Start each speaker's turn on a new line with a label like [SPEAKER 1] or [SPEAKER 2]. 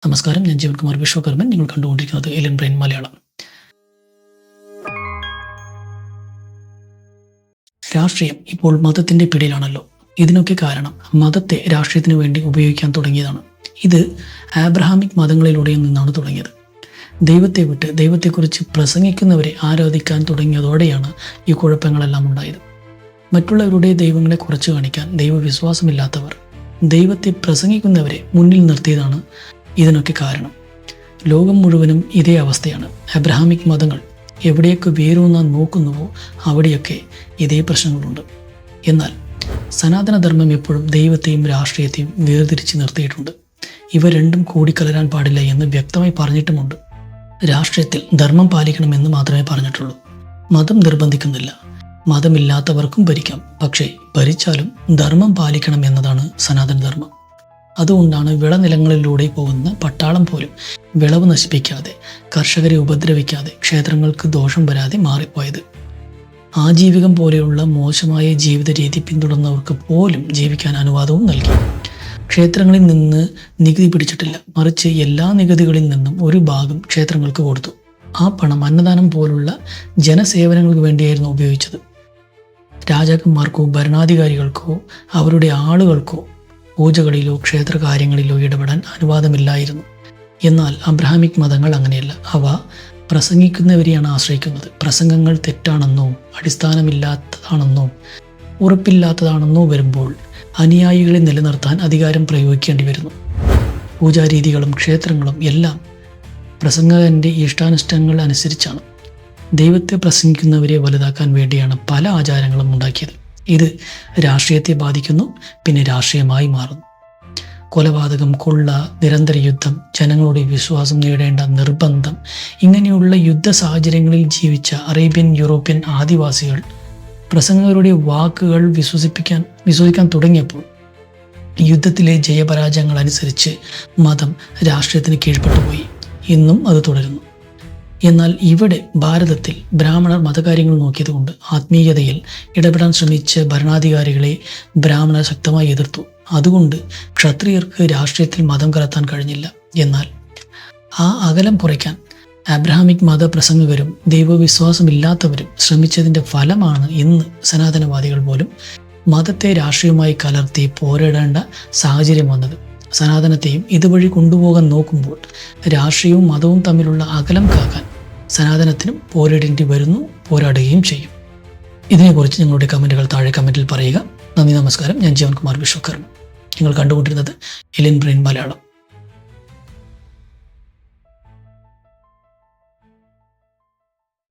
[SPEAKER 1] നമസ്കാരം, ഞാൻ ജീവൻകുമാർ വിശ്വകർമ്മൻ. നിങ്ങൾ കണ്ടുകൊണ്ടിരിക്കുന്നത് എലിയൻ ബ്രെയിൻ മലയാളം. രാഷ്ട്രീയം ഇപ്പോൾ മതത്തിൻ്റെ പിടിയിലാണല്ലോ. ഇതിനൊക്കെ കാരണം മതത്തെ രാഷ്ട്രീയത്തിന് വേണ്ടി ഉപയോഗിക്കാൻ തുടങ്ങിയതാണ്. ഇത് ആബ്രഹാമിക് മതങ്ങളിലൂടെ നിന്നാണ് തുടങ്ങിയത്. ദൈവത്തെ വിട്ട് ദൈവത്തെക്കുറിച്ച് പ്രസംഗിക്കുന്നവരെ ആരാധിക്കാൻ തുടങ്ങിയതോടെയാണ് ഈ കുഴപ്പങ്ങളെല്ലാം ഉണ്ടായത്. മറ്റുള്ളവരുടെ ദൈവങ്ങളെ കുറച്ച് കാണിക്കാൻ ദൈവവിശ്വാസമില്ലാത്തവർ ദൈവത്തെ പ്രസംഗിക്കുന്നവരെ മുന്നിൽ നിർത്തിയതാണ് ഇതിനൊക്കെ കാരണം. ലോകം മുഴുവനും ഇതേ അവസ്ഥയാണ്. അബ്രഹാമിക് മതങ്ങൾ എവിടെയൊക്കെ വേരൂന്നാൻ നോക്കുന്നുവോ അവിടെയൊക്കെ ഇതേ പ്രശ്നങ്ങളുണ്ട്. എന്നാൽ സനാതനധർമ്മം എപ്പോഴും ദൈവത്തെയും രാഷ്ട്രീയത്തെയും വേർതിരിച്ച് നിർത്തിയിട്ടുണ്ട്. ഇവ രണ്ടും കൂടിക്കലരാൻ പാടില്ല എന്ന് വ്യക്തമായി പറഞ്ഞിട്ടുമുണ്ട്. രാഷ്ട്രീയത്തിൽ ധർമ്മം പാലിക്കണമെന്ന് മാത്രമേ പറഞ്ഞിട്ടുള്ളൂ. മതം നിർബന്ധിക്കുന്നില്ല. മതമില്ലാത്തവർക്കും ഭരിക്കാം. പക്ഷേ ഭരിച്ചാലും ധർമ്മം പാലിക്കണം എന്നതാണ് സനാതനധർമ്മം. അതുകൊണ്ടാണ് വിളനിലങ്ങളിലൂടെ പോകുന്ന പട്ടാളം പോലും വിളവ് നശിപ്പിക്കാതെ, കർഷകരെ ഉപദ്രവിക്കാതെ, ക്ഷേത്രങ്ങൾക്ക് ദോഷം വരാതെ മാറിപ്പോയത്. ആജീവികം പോലെയുള്ള മോശമായ ജീവിത രീതി പിന്തുടർന്നവർക്ക് പോലും ജീവിക്കാൻ അനുവാദവും നൽകി. ക്ഷേത്രങ്ങളിൽ നിന്ന് നികുതി പിടിച്ചിട്ടില്ല, മറിച്ച് എല്ലാ നികുതികളിൽ നിന്നും ഒരു ഭാഗം ക്ഷേത്രങ്ങൾക്ക് കൊടുത്തു. ആ പണം അന്നദാനം പോലുള്ള ജനസേവനങ്ങൾക്ക് വേണ്ടിയായിരുന്നു ഉപയോഗിച്ചത്. രാജാക്കന്മാർക്കോ ഭരണാധികാരികൾക്കോ അവരുടെ ആളുകൾക്കോ പൂജകളിലോ ക്ഷേത്ര കാര്യങ്ങളിലോ ഇടപെടാൻ അനുവാദമില്ലായിരുന്നു. എന്നാൽ അബ്രഹാമിക് മതങ്ങൾ അങ്ങനെയല്ല. അവ പ്രസംഗിക്കുന്നവരെയാണ് ആശ്രയിക്കുന്നത്. പ്രസംഗങ്ങൾ തെറ്റാണെന്നോ അടിസ്ഥാനമില്ലാത്തതാണെന്നോ ഉറപ്പില്ലാത്തതാണെന്നോ വരുമ്പോൾ അനുയായികളെ നിലനിർത്താൻ അധികാരം പ്രയോഗിക്കേണ്ടി വരുന്നു. പൂജാരീതികളും ക്ഷേത്രങ്ങളും എല്ലാം പ്രസംഗകൻ്റെ ഇഷ്ടാനിഷ്ടങ്ങൾ അനുസരിച്ചാണ്. ദൈവത്തെ പ്രസംഗിക്കുന്നവരെ വലുതാക്കാൻ വേണ്ടിയാണ് പല ആചാരങ്ങളും ഉണ്ടാക്കിയത്. ഇത് രാഷ്ട്രീയത്തെ ബാധിക്കുന്നു, പിന്നെ രാഷ്ട്രീയമായി മാറുന്നു. കൊലപാതകം, കൊള്ള, നിരന്തര യുദ്ധം, ജനങ്ങളുടെ വിശ്വാസം നേടേണ്ട നിർബന്ധം, ഇങ്ങനെയുള്ള യുദ്ധ സാഹചര്യങ്ങളിൽ ജീവിച്ച അറേബ്യൻ യൂറോപ്യൻ ആദിവാസികൾ പ്രസംഗകരുടെ വാക്കുകൾ വിശ്വസിക്കാൻ തുടങ്ങിയപ്പോൾ യുദ്ധത്തിലെ ജയപരാജയങ്ങൾ അനുസരിച്ച് മതം രാഷ്ട്രീയത്തിന് കീഴ്പ്പെട്ടുപോയി. ഇന്നും അത് തുടരുന്നു. എന്നാൽ ഇവിടെ ഭാരതത്തിൽ ബ്രാഹ്മണർ മതകാര്യങ്ങൾ നോക്കിയതുകൊണ്ട് ആത്മീയതയിൽ ഇടപെടാൻ ശ്രമിച്ച ഭരണാധികാരികളെ ബ്രാഹ്മണർ ശക്തമായി എതിർത്തു. അതുകൊണ്ട് ക്ഷത്രിയർക്ക് രാഷ്ട്രീയത്തിൽ മതം കലർത്താൻ കഴിഞ്ഞില്ല. എന്നാൽ ആ അകലം കുറയ്ക്കാൻ അബ്രഹാമിക് മതപ്രസംഗകരും ദൈവവിശ്വാസമില്ലാത്തവരും ശ്രമിച്ചതിൻ്റെ ഫലമാണ് ഇന്ന് സനാതനവാദികൾ പോലും മതത്തെ രാഷ്ട്രീയമായി കലർത്തി പോരാടേണ്ട സാഹചര്യം വന്നത്. സനാതനത്തെയും ഇതുവഴി കൊണ്ടുപോകാൻ നോക്കുമ്പോൾ രാഷ്ട്രീയവും മതവും തമ്മിലുള്ള അകലം കാക്കാൻ സനാതനത്തിനും പോരാടേണ്ടി വരുന്നു, പോരാടുകയും ചെയ്യും. ഇതിനെക്കുറിച്ച് നിങ്ങളുടെ കമൻറ്റുകൾ താഴെ കമൻറ്റിൽ പറയുക. നന്ദി, നമസ്കാരം. ഞാൻ ജീവൻകുമാർ വിശ്വകർമ്മ. നിങ്ങൾ കണ്ടുകൊണ്ടിരുന്നത് എലിയൻ ബ്രെയിൻ മലയാളം.